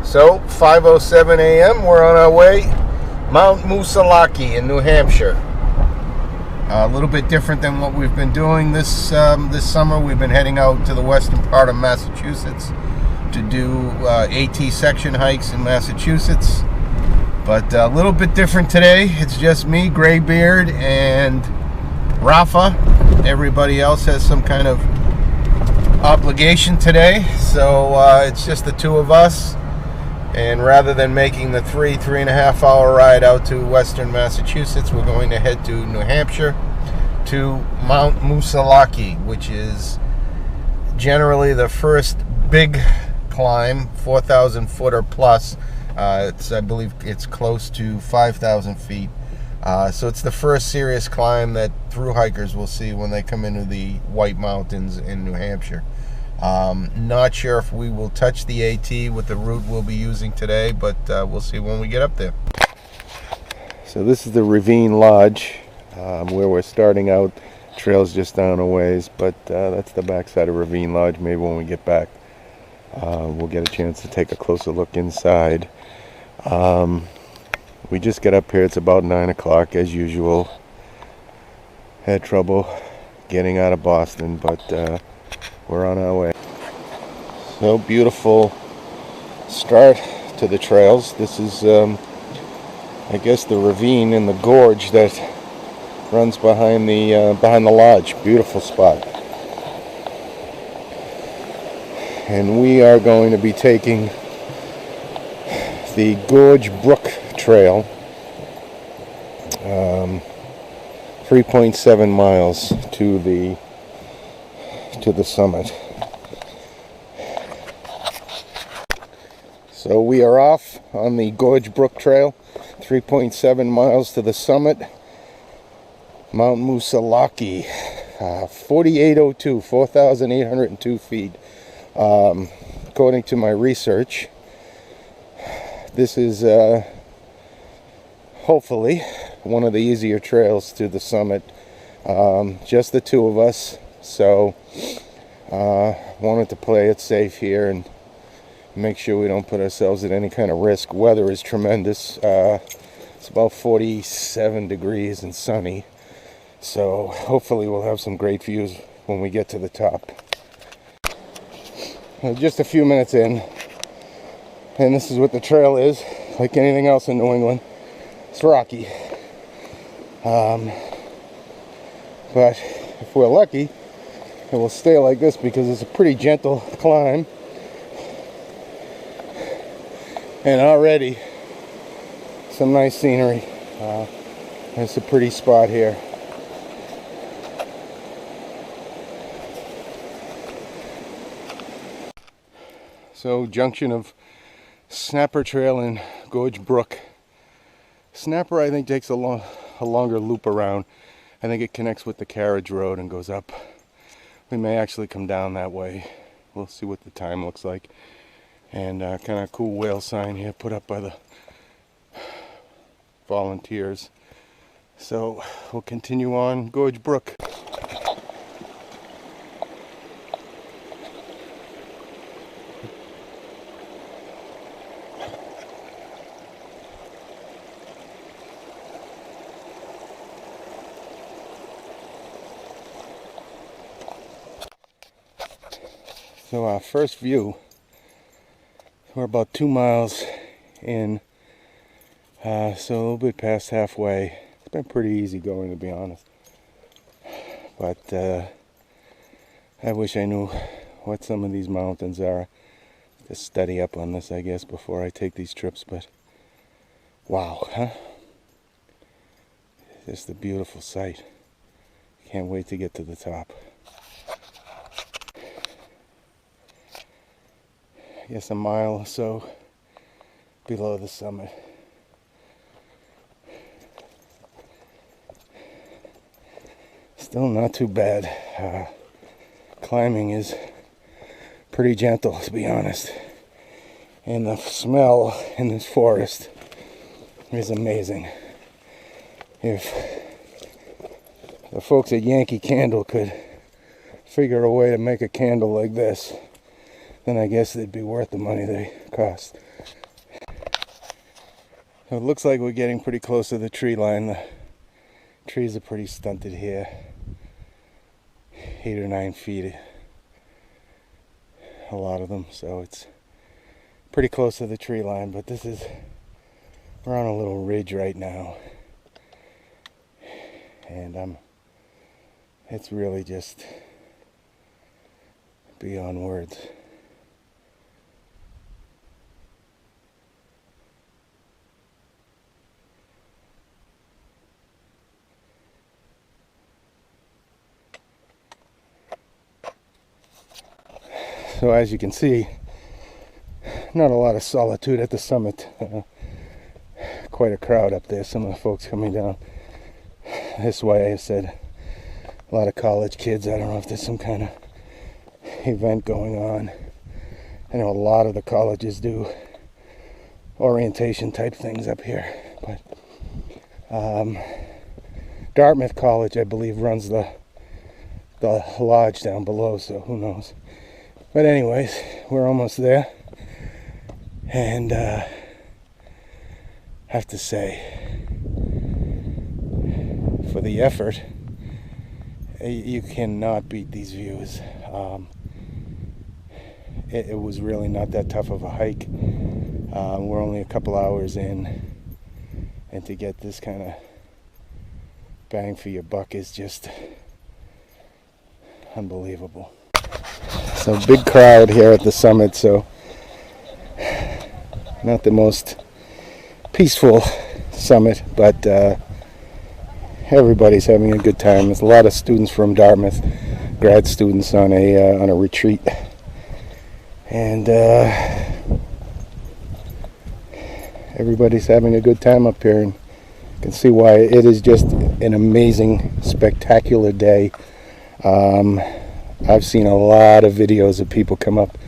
So 5:07 a.m. We're on our way Mount Moosilauke in New Hampshire. A little bit different than what we've been doing this summer. We've been heading out to the western part of Massachusetts to do AT section hikes in Massachusetts. But a little bit different today. It's just me, Graybeard, and Rafa. Everybody else has some kind of obligation today, so it's just the two of us. And rather than making the three and a half hour ride out to western Massachusetts, we're going to head to New Hampshire to Mount Moosilauke, which is generally the first big climb, 4,000 foot or plus. I believe it's close to 5,000 feet. So it's the first serious climb that thru hikers will see when they come into the White Mountains in New Hampshire. Not sure if we will touch the AT with the route we'll be using today, but we'll see when we get up there. So this is the Ravine Lodge, where we're starting out. Trail's just down a ways, but that's the backside of Ravine Lodge. Maybe when we get back, we'll get a chance to take a closer look inside. We just got up here. It's about 9 o'clock as usual. Had trouble getting out of Boston, but we're on our way. So beautiful start to the trails. This is, I guess, the ravine in the gorge that runs behind the lodge. Beautiful spot. And we are going to be taking the Gorge Brook Trail, 3.7 miles to the summit. So we are off on the Gorge Brook Trail, 3.7 miles to the summit, Mount Moosilauke, 4,802 feet. According to my research, this is hopefully one of the easier trails to the summit. Just the two of us, so wanted to play it safe here and make sure we don't put ourselves at any kind of risk. Weather is tremendous. It's about 47 degrees and sunny, so hopefully we'll have some great views when we get to the top. Just a few minutes in, and this is what the trail is. Like anything else in New England, it's rocky. But if we're lucky, it will stay like this because it's a pretty gentle climb. And already some nice scenery. It's a pretty spot here. So junction of Snapper Trail and Gorge Brook. Snapper, I think, takes a longer loop around. I think it connects with the Carriage road and goes up. We may actually come down that way. We'll see what the time looks like. And kind of cool whale sign here put up by the volunteers. So we'll continue on Gorge Brook. So our first view, we're about 2 miles in, so a little bit past halfway. It's been pretty easy going, to be honest. But I wish I knew what some of these mountains are to study up on this, I guess, before I take these trips. But wow, huh? Just a beautiful sight. Can't wait to get to the top. I guess a mile or so below the summit. Still not too bad. Climbing is pretty gentle, to be honest. And the smell in this forest is amazing. If the folks at Yankee Candle could figure a way to make a candle like this, then I guess they'd be worth the money they cost. So it looks like we're getting pretty close to the tree line. The trees are pretty stunted here. 8 or 9 feet, a lot of them, so it's pretty close to the tree line. But we're on a little ridge right now, and it's really just beyond words. So as you can see, not a lot of solitude at the summit. Quite a crowd up there. Some of the folks coming down this way, I said, a lot of college kids. I don't know if there's some kind of event going on. I know a lot of the colleges do orientation type things up here, but Dartmouth College, I believe, runs the lodge down below, so who knows. But anyways, we're almost there, and have to say, for the effort, you cannot beat these views. It was really not that tough of a hike. We're only a couple hours in, and to get this kind of bang for your buck is just unbelievable. So big crowd here at the summit, so not the most peaceful summit, but everybody's having a good time. There's a lot of students from Dartmouth, grad students on a retreat, and everybody's having a good time up here, and you can see why it is just an amazing, spectacular day. I've seen a lot of videos of people come up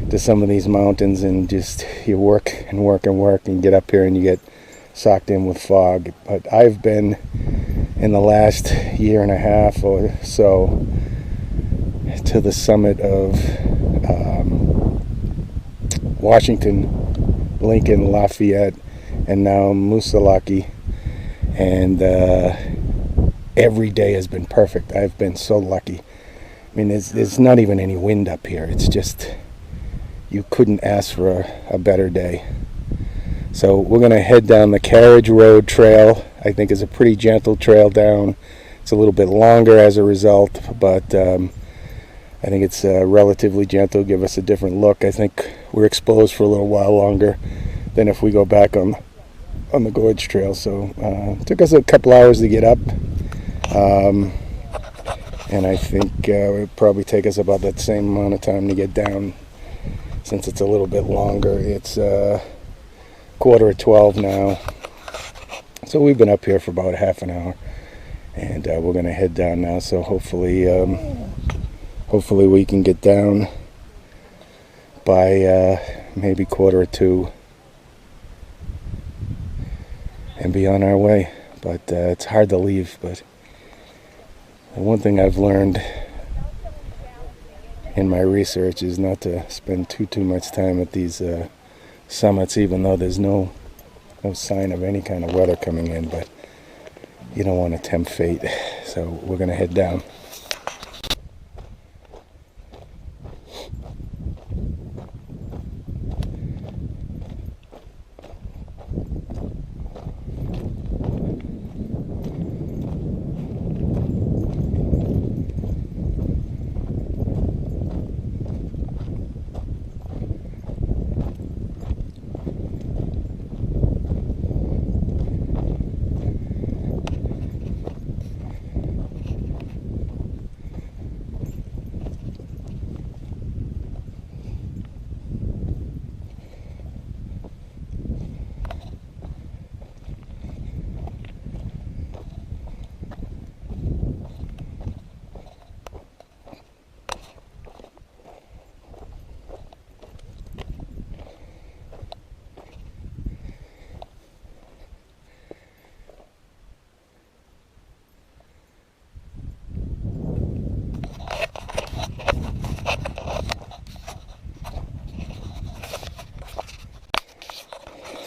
to some of these mountains and just you work and work and work and get up here and you get socked in with fog. But I've been in the last year and a half or so to the summit of Washington, Lincoln, Lafayette, and now Moosilauke, and every day has been perfect. I've been so lucky. I mean, there's not even any wind up here. It's just, you couldn't ask for a better day. So we're going to head down the Carriage Road trail. I think it's a pretty gentle trail down. It's a little bit longer as a result, but I think it's relatively gentle, give us a different look. I think we're exposed for a little while longer than if we go back on the Gorge trail. So it took us a couple hours to get up. And I think it would probably take us about that same amount of time to get down, since it's a little bit longer. It's 11:45 now. So we've been up here for about half an hour, and we're going to head down now. So hopefully we can get down by maybe 1:45 and be on our way. But it's hard to leave. But the one thing I've learned in my research is not to spend too much time at these summits, even though there's no sign of any kind of weather coming in. But you don't want to tempt fate, so we're going to head down.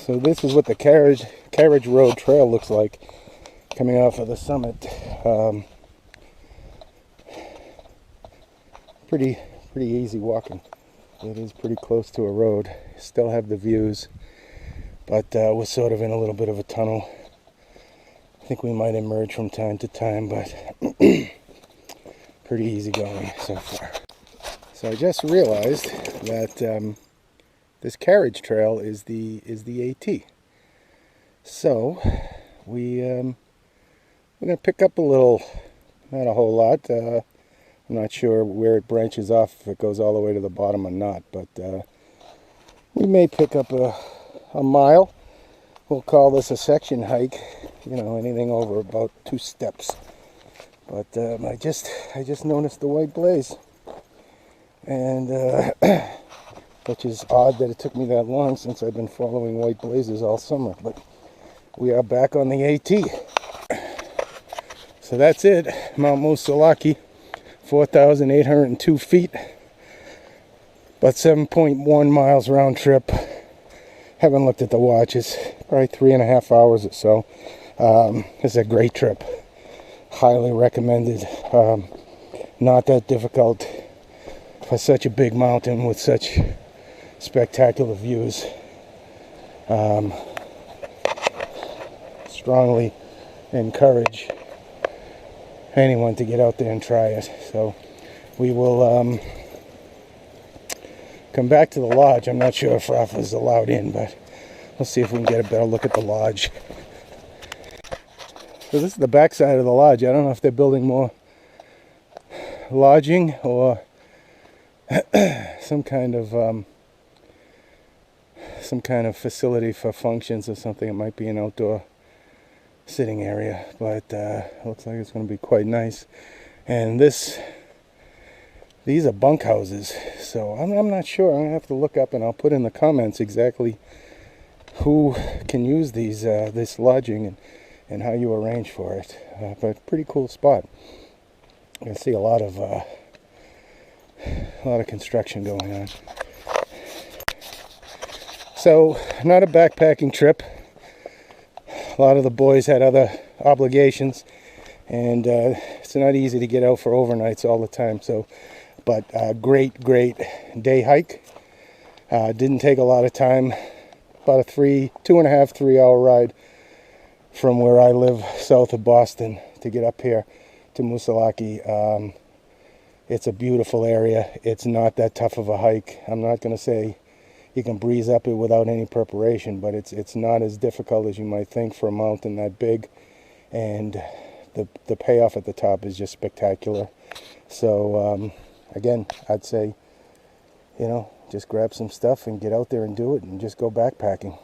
So this is what the Carriage Carriage Road trail looks like coming off of the summit. Pretty easy walking. It is pretty close to a road. Still have the views, but we're sort of in a little bit of a tunnel. I think we might emerge from time to time, but pretty easy going so far. So I just realized that this carriage trail is the AT. So we're gonna pick up a little, not a whole lot. I'm not sure where it branches off, if it goes all the way to the bottom or not, but we may pick up a mile. We'll call this a section hike, you know, anything over about 2 steps. But I just noticed the white blaze, and which is odd that it took me that long, since I've been following white blazes all summer. But we are back on the AT. So that's it, Mount Moosilauke. 4,802 feet, about 7.1 miles round trip. Haven't looked at the watch. It's probably 3.5 hours or so. It's a great trip. Highly recommended. Not that difficult for such a big mountain with such spectacular views. Strongly encourage anyone to get out there and try it. So we will come back to the lodge. I'm not sure if Ralph is allowed in, but we'll see if we can get a better look at the lodge. So this is the back side of the lodge. I don't know if they're building more lodging or some kind of facility for functions or something. It might be an outdoor sitting area, but looks like it's going to be quite nice. And these are bunkhouses, so I'm not sure. I'm going to have to look up, and I'll put in the comments exactly who can use this lodging and how you arrange for it. But pretty cool spot. You can see a lot of construction going on. So not a backpacking trip. A lot of the boys had other obligations, and it's not easy to get out for overnights all the time. So, but great day hike. Didn't take a lot of time. About a 2.5, 3 hour ride from where I live south of Boston to get up here to Moosilauke. It's a beautiful area. It's not that tough of a hike. I'm not going to say you can breeze up it without any preparation, but it's not as difficult as you might think for a mountain that big, and the payoff at the top is just spectacular. So again, I'd say, you know, just grab some stuff and get out there and do it, and just go backpacking.